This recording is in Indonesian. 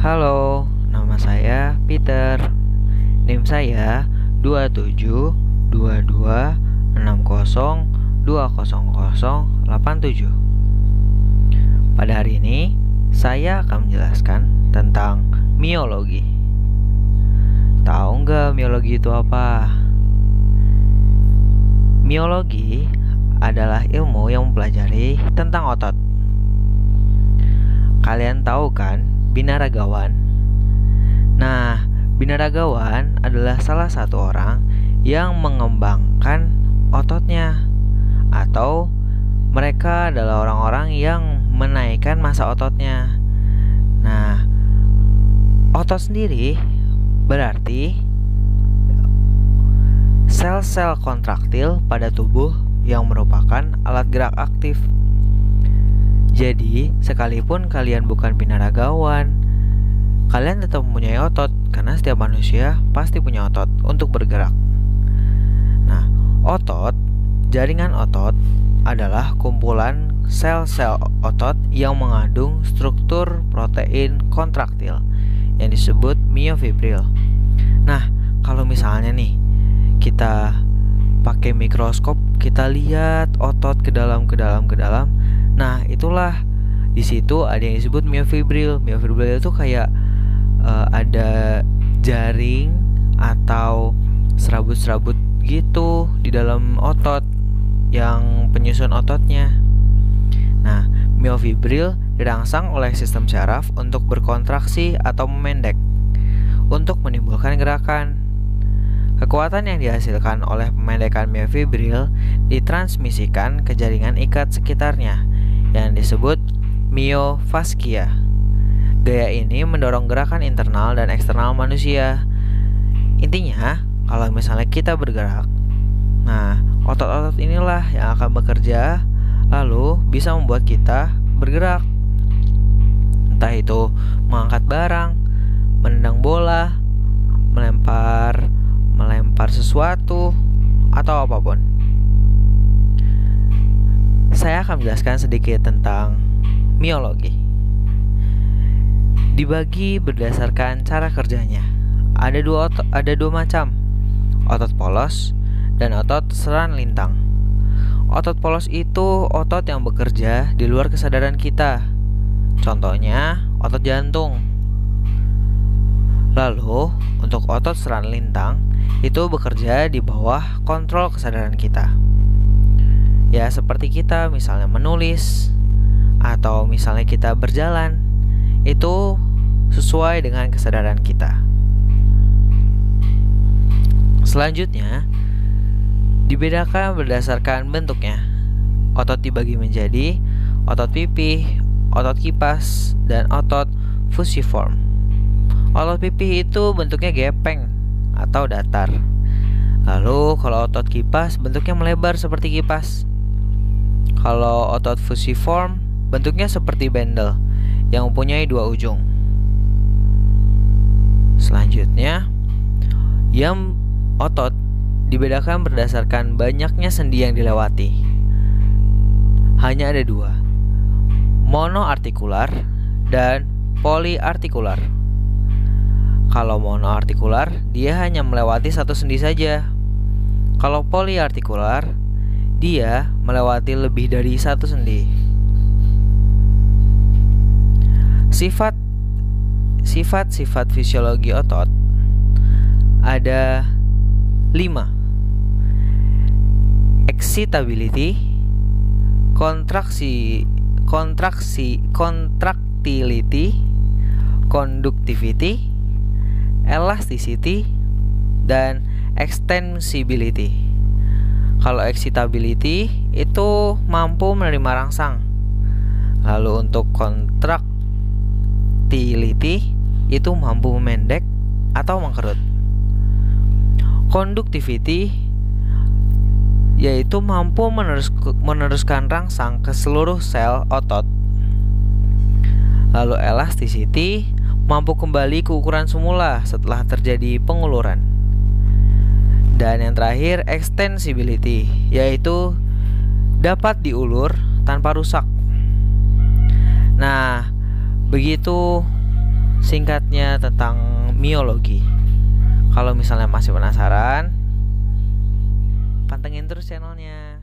Halo, nama saya Peter. NIM saya 272260200087. Pada hari ini, saya akan menjelaskan tentang miologi. Tahu nggak miologi itu apa? Miologi adalah ilmu yang mempelajari tentang otot. Kalian tahu kan binaragawan? Nah, binaragawan adalah salah satu orang yang mengembangkan ototnya, atau mereka adalah orang-orang yang menaikkan massa ototnya. Nah, otot sendiri berarti sel-sel kontraktil pada tubuh yang merupakan alat gerak aktif. Jadi, sekalipun kalian bukan binaragawan, kalian tetap mempunyai otot, karena setiap manusia pasti punya otot untuk bergerak. Nah, jaringan otot adalah kumpulan sel-sel otot yang mengandung struktur protein kontraktil yang disebut miofibril. Nah, kalau misalnya nih kita pakai mikroskop, kita lihat otot ke dalam. Nah, itulah di situ ada yang disebut miofibril. Miofibril itu kayak ada jaring atau serabut-serabut gitu di dalam otot yang penyusun ototnya. Nah, miofibril dirangsang oleh sistem syaraf untuk berkontraksi atau memendek untuk menimbulkan gerakan. Kekuatan yang dihasilkan oleh pemendekan miofibril ditransmisikan ke jaringan ikat sekitarnya yang disebut miofaskia. Gaya ini mendorong gerakan internal dan eksternal manusia. Intinya, kalau misalnya kita bergerak, nah otot-otot inilah yang akan bekerja, lalu bisa membuat kita bergerak. Entah itu mengangkat barang, menendang bola, melempar sesuatu, atau apapun. Saya akan menjelaskan sedikit tentang miologi. Dibagi berdasarkan cara kerjanya. Ada dua macam, otot polos dan otot seran lintang. Otot polos itu otot yang bekerja di luar kesadaran kita. Contohnya, otot jantung. Lalu, untuk otot seran lintang itu bekerja di bawah kontrol kesadaran kita. Ya, seperti kita misalnya menulis atau misalnya kita berjalan, itu sesuai dengan kesadaran kita. Selanjutnya, dibedakan berdasarkan bentuknya. Otot dibagi menjadi otot pipih, otot kipas, dan otot fusiform. Otot pipih itu bentuknya gepeng atau datar. Lalu kalau otot kipas bentuknya melebar seperti kipas. Kalau otot fusiform bentuknya seperti bendel yang mempunyai dua ujung. Selanjutnya, yang otot dibedakan berdasarkan banyaknya sendi yang dilewati. Hanya ada dua, monoartikular dan poliartikular. Kalau monoartikular, dia hanya melewati satu sendi saja. Kalau poliartikular, dia melewati lebih dari satu sendi. Sifat-sifat fisiologi otot ada 5. Excitability, contractility, conductivity, elasticity, dan extensibility. Kalau excitability itu mampu menerima rangsang. Lalu untuk contractility itu mampu memendek atau mengkerut. Conductivity yaitu mampu meneruskan rangsang ke seluruh sel otot. Lalu elasticity mampu kembali ke ukuran semula setelah terjadi penguluran. Dan yang terakhir, extensibility, yaitu dapat diulur tanpa rusak. Nah, begitu singkatnya tentang miologi. Kalau misalnya masih penasaran, pantengin terus channelnya.